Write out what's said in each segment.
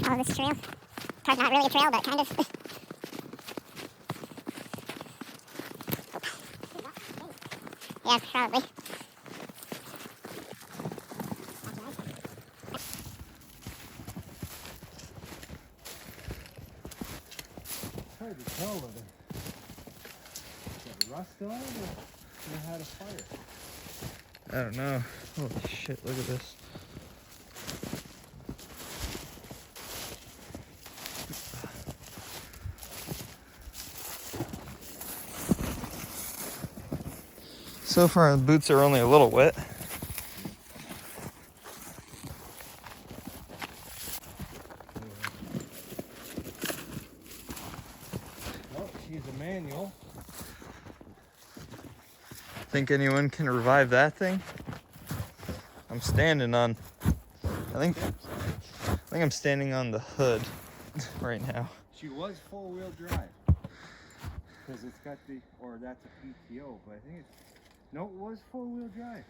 follow this trail. It's not really a trail, but kind of. Yeah, probably. It's hard to tell whether it's got rust on it or it had a fire. I don't know. Holy shit, look at this. So far the boots are only a little wet. Well, she's a manual. Think anyone can revive that thing? I'm standing on, I think I'm standing on the hood right now. She was four-wheel drive. Because it's got the, or that's a PTO, but I think it's, no, it was four-wheel drive.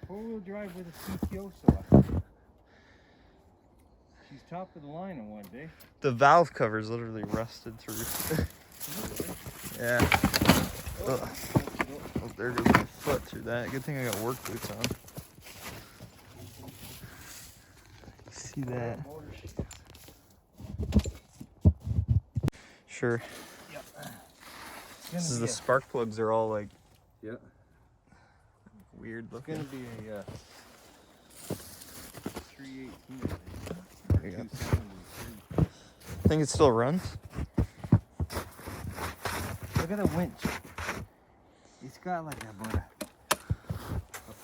Four-wheel drive with a PTO selector. She's top of the line on one day. The valve cover's literally rusted through. Yeah. Oh, there goes my foot through that. Good thing I got work boots on. See that? Sure. Yep. This is the spark plugs are all like weird It's looking. gonna be a 318. There you go. Think it still runs? Look at the winch. It's got like about a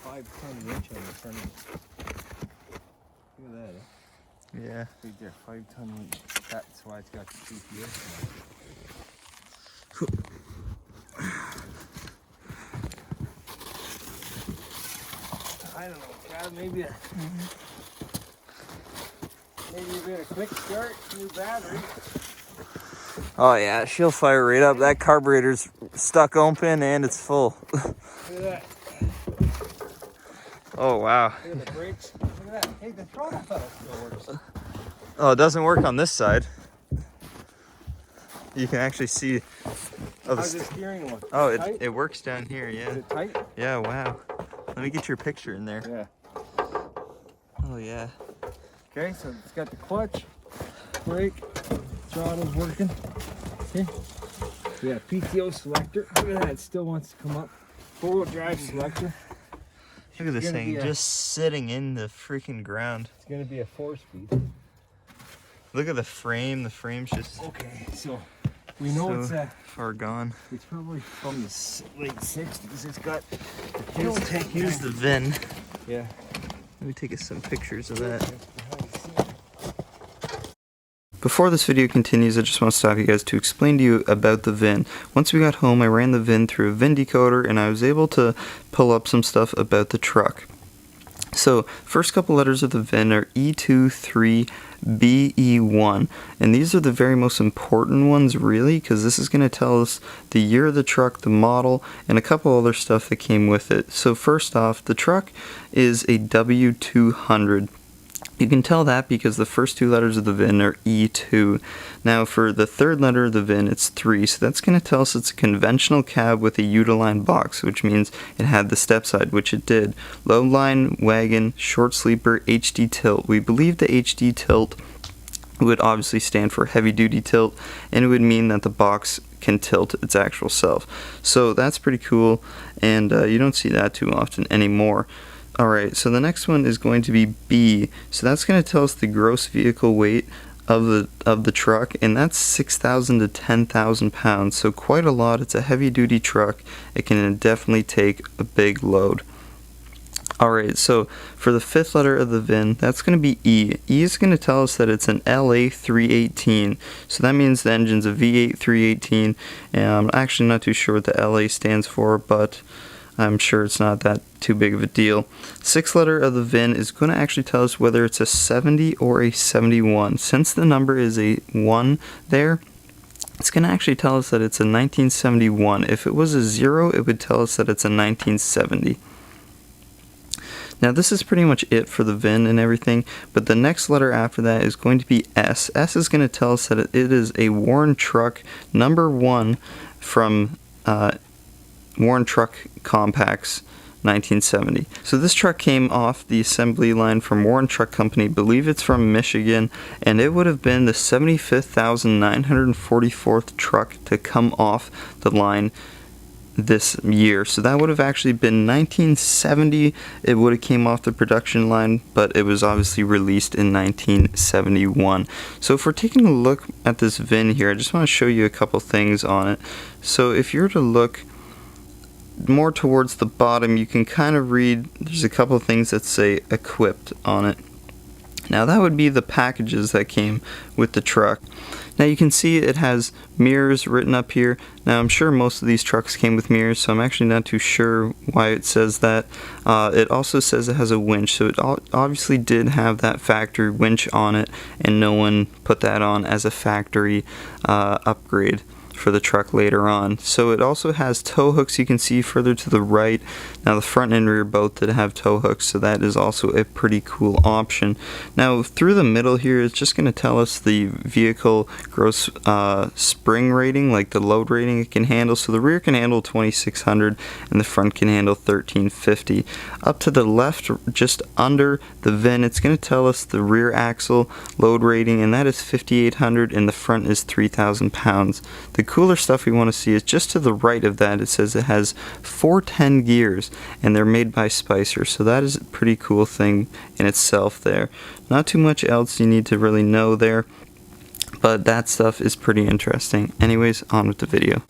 5-ton winch on the front of it. Look at that, eh? Yeah. Right there, 5-ton winch. That's why it's got the GPS. I don't know, Chad, maybe a bit of quick start, new battery. Oh yeah, she'll fire right up. That carburetor's stuck open and it's full. Look at that. Oh wow. Look at the brakes. Look at that. Hey, the throttle pedal still works. Oh, it doesn't work on this side. You can actually see. Oh, How's the steering look? Oh, Tight? it works down here, Is yeah. it tight? Yeah, wow. Let me get your picture in there. Yeah. Oh yeah. Okay, so it's got the clutch, brake, throttle's working. Okay. We got a PTO selector. Look at that, it still wants to come up. Four-wheel drive selector. Look at this gonna thing be just sitting in the freaking ground. It's gonna be a 4-speed. Look at the frame. The frame's just Okay, so we know so far gone. it's probably from the late 60s. It's got Here's the VIN. yeah. Let me take some pictures of that. Before this video continues, I just want to stop you guys to explain to you about the VIN. Once we got home, I ran the VIN through a VIN decoder and I was able to pull up some stuff about the truck. So, first couple letters of the VIN are E23BE1, and these are the very most important ones really, because this is going to tell us the year of the truck, the model, and a couple other stuff that came with it. So first off, the truck is a W200. You can tell that because the first two letters of the VIN are E2. Now for the third letter of the VIN, it's 3, so that's going to tell us it's a conventional cab with a Uline box, which means it had the step side, which it did. Low line, wagon, short sleeper, HD tilt. We believe the HD tilt would obviously stand for heavy duty tilt, and it would mean that the box can tilt its actual self. So that's pretty cool, and you don't see that too often anymore. Alright, so the next one is going to be B. So that's going to tell us the gross vehicle weight of the truck, and that's 6,000 to 10,000 pounds. So quite a lot. It's a heavy duty truck. It can definitely take a big load. Alright, so for the fifth letter of the VIN, that's going to be E. E is going to tell us that it's an LA318. So that means the engine's a V8 318. And I'm actually not too sure what the LA stands for, but I'm sure it's not that too big of a deal. Sixth letter of the VIN is going to actually tell us whether it's a 70 or a 71. Since the number is a 1 there, it's going to actually tell us that it's a 1971. If it was a 0, it would tell us that it's a 1970. Now this is pretty much it for the VIN and everything, but the next letter after that is going to be S. S is going to tell us that it is a Warren truck number 1 from Warren Truck Compacts 1970. So this truck came off the assembly line from Warren Truck Company, believe it's from Michigan, and it would have been the 75,944th truck to come off the line this year. So that would have actually been 1970. It would have came off the production line, but it was obviously released in 1971. So if we're taking a look at this VIN here, I just want to show you a couple things on it. So if you were to look more towards the bottom, you can kind of read, there's a couple of things that say equipped on it. Now that would be the packages that came with the truck. Now you can see it has mirrors written up here. Now I'm sure most of these trucks came with mirrors, so I'm actually not too sure why it says that. It also says it has a winch, so it obviously did have that factory winch on it, and no one put that on as a factory upgrade for the truck later on. So it also has tow hooks, you can see further to the right. Now the front and rear both did have tow hooks, so that is also a pretty cool option. Now through the middle here, it's just going to tell us the vehicle gross spring rating, like the load rating it can handle. So the rear can handle 2,600 and the front can handle 1,350. Up to the left, just under the VIN, it's going to tell us the rear axle load rating, and that is 5,800 and the front is 3,000 pounds. The cooler stuff we want to see is just to the right of that. It says it has 410 gears and they're made by Spicer, so that is a pretty cool thing in itself there. Not too much else you need to really know there, but that stuff is pretty interesting. Anyways, on with the video.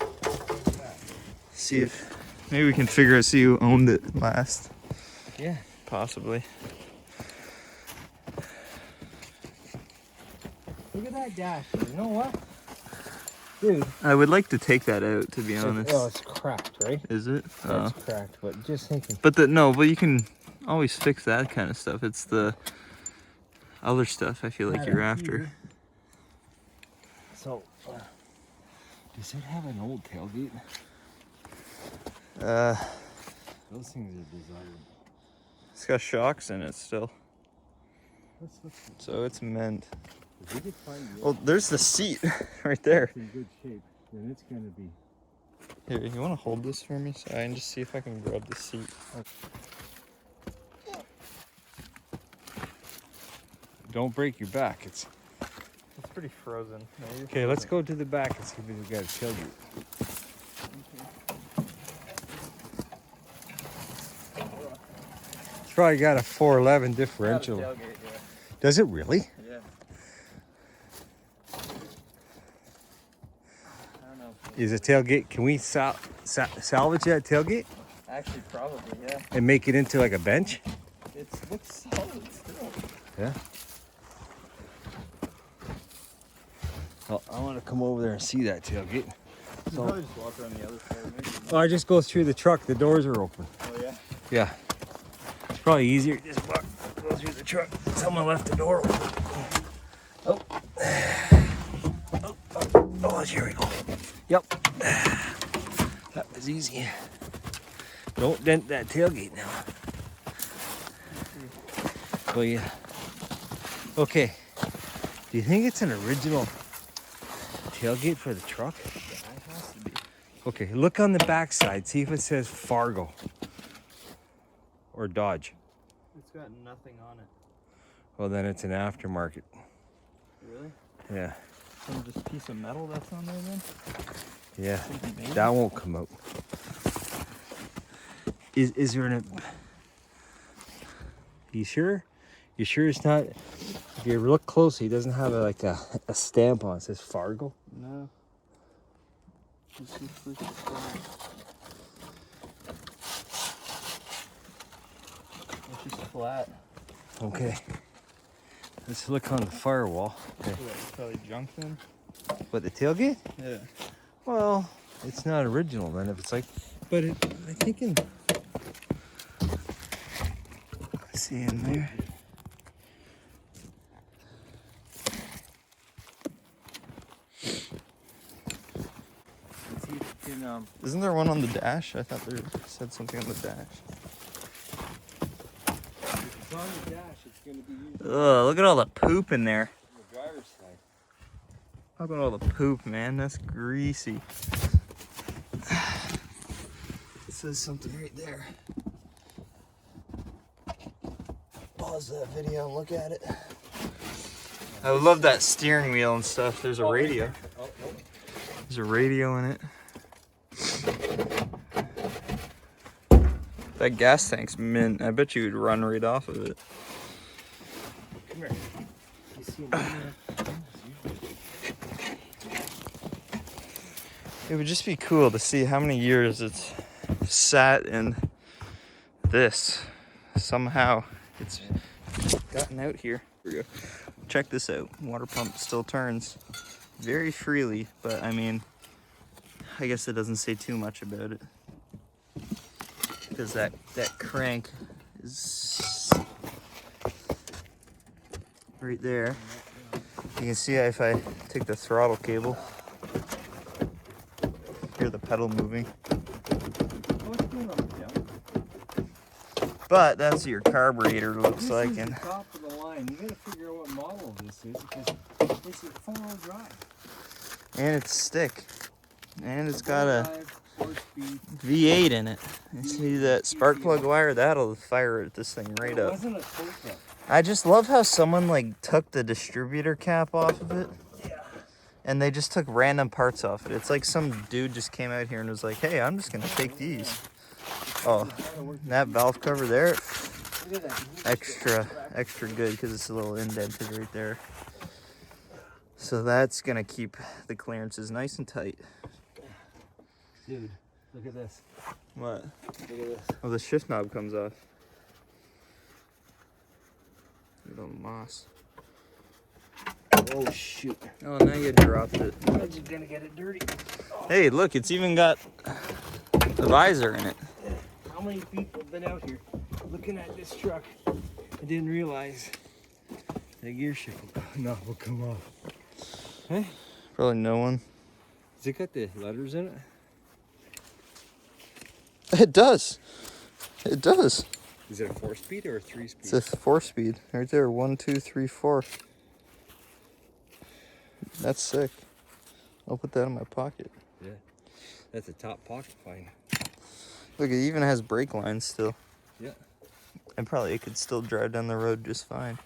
See if maybe we can figure out, see who owned it last. Yeah. Possibly. Look at that dash. You know what? Dude. I would like to take that out, to be honest. Oh, it's cracked, right? Is it? Yeah, it's cracked, but just thinking. But but you can always fix that kind of stuff. It's the other stuff I feel like you're after. So, does it have an old tailgate? Those things are desired. It's got shocks in it still. Let's look. So it's meant. If we could find the Well, there's the seat right there. in good shape, then it's gonna be. Here, you want to hold this for me so I can just see if I can grab the seat. Don't break your back. It's pretty frozen. No, okay. Let's go to the back and see if we got a tailgate. It's probably got a 411 differential. Tailgate, yeah. Does it really? Yeah. I don't know. Is a tailgate? Can we salvage that tailgate Actually, probably, yeah. and make it into like a bench? It looks solid still. Yeah. Well, I want to come over there and see that tailgate. You So, probably just walk around the other side, maybe. well, I just go through the truck. The doors are open. Oh, yeah? Yeah. It's probably easier to just walk, go through the truck. Someone left the door open. Oh. Oh, here we go. Yep. That was easy. Don't dent that tailgate now. Oh, yeah. Okay. Do you think it's an original tailgate for the truck? Yeah, it has to be. Okay, look on the back side. See if it says Fargo or Dodge. It's got nothing on it. Well, then it's an aftermarket. Really? Yeah. Some just piece of metal that's on there then? Yeah. Something made? That won't come out. Is there an... You sure? You sure it's not... If you look closely, it doesn't have a stamp on it. It says Fargo. No. It's just like a stamp. It's just flat. Okay. Let's look on the firewall. Okay. It's probably junk then. What, the tailgate? Yeah. Well, it's not original then if it's like... But I'm thinking... Let's see in there. Isn't there one on the dash? I thought there said something on the dash. it's on the dash, it's going to be used Ugh, look at all the poop in there. on the driver's side. Look at all the poop, man. That's greasy. It says something right there. Pause that video and look at it. I love that steering wheel and stuff. There's a radio. Oh, nope. There's a radio in it. That gas tank's mint. I bet you would run right off of it. Come here. You see him? It would just be cool to see how many years it's sat in this. Somehow it's gotten out here. Here we go. Check this out. Water pump still turns very freely, but I mean, I guess it doesn't say too much about it. Because that crank is right there. You can see if I take the throttle cable, hear the pedal moving. What's going on with them? But that's what your carburetor looks This like, is and the top of the line. You gotta figure out what model this is because it's a 4-wheel drive. it's stick, and it's got a 4-speed. V8 in it. You see that spark plug wire? That'll fire this thing right It up. wasn't a tow-truck. I just love how someone like took the distributor cap off of it. Yeah. And they just took random parts off it. It's like some dude just came out here and was like, hey, I'm just gonna take these. Oh, that valve cover there, Look at that. extra good because it's a little indented right there. So that's gonna keep the clearances nice and tight. Dude, look at this. What? Look at this. Oh, the shift knob comes off. Little moss. Oh shoot. Oh, now you dropped it. I'm just gonna get it dirty. Hey, look, it's even got the visor in it. How many people have been out here looking at this truck and didn't realize the gear shift will come off? Hey? Probably no one. Has it got the letters in it? It does. It does. Is it a 4-speed or a 3-speed? It's a 4-speed right there. 1, 2, 3, 4. That's sick. I'll put that in my pocket. Yeah. That's a top pocket find. Look, it even has brake lines still. Yeah. And probably it could still drive down the road just fine.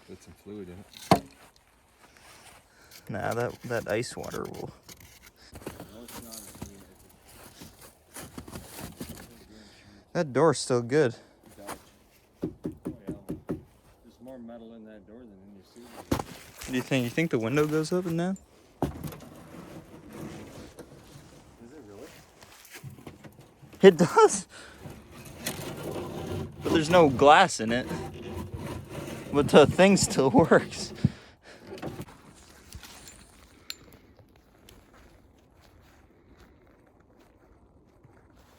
With some fluid in it. Nah, that ice water will. No, it's not. That door's still good. Oh yeah. There's more metal in that door than in your seat. What do you think? You think the window goes up and down? Is it really? It does. But there's no glass in it. But the thing still works.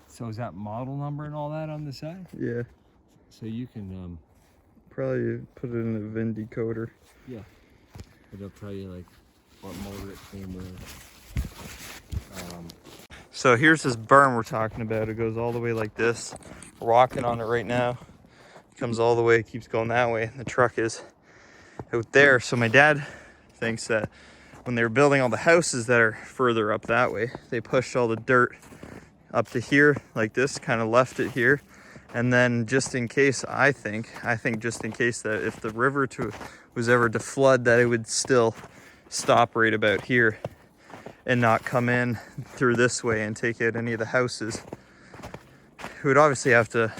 So is that model number and all that on the side? Yeah. So you can Probably put it in a VIN decoder. yeah. It'll tell you like what motor it came with. So here's this berm we're talking about. It goes all the way like this. We're walking on it right now. It comes all the way, keeps going that way. And the truck is out there. So my dad thinks that when they were building all the houses that are further up that way, they pushed all the dirt up to here like this, kind of left it here. And then just in case, I think just in case that if the river was ever to flood, that it would still stop right about here and not come in through this way and take out any of the houses. We would obviously have to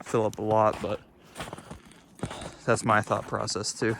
fill up a lot, but that's my thought process too.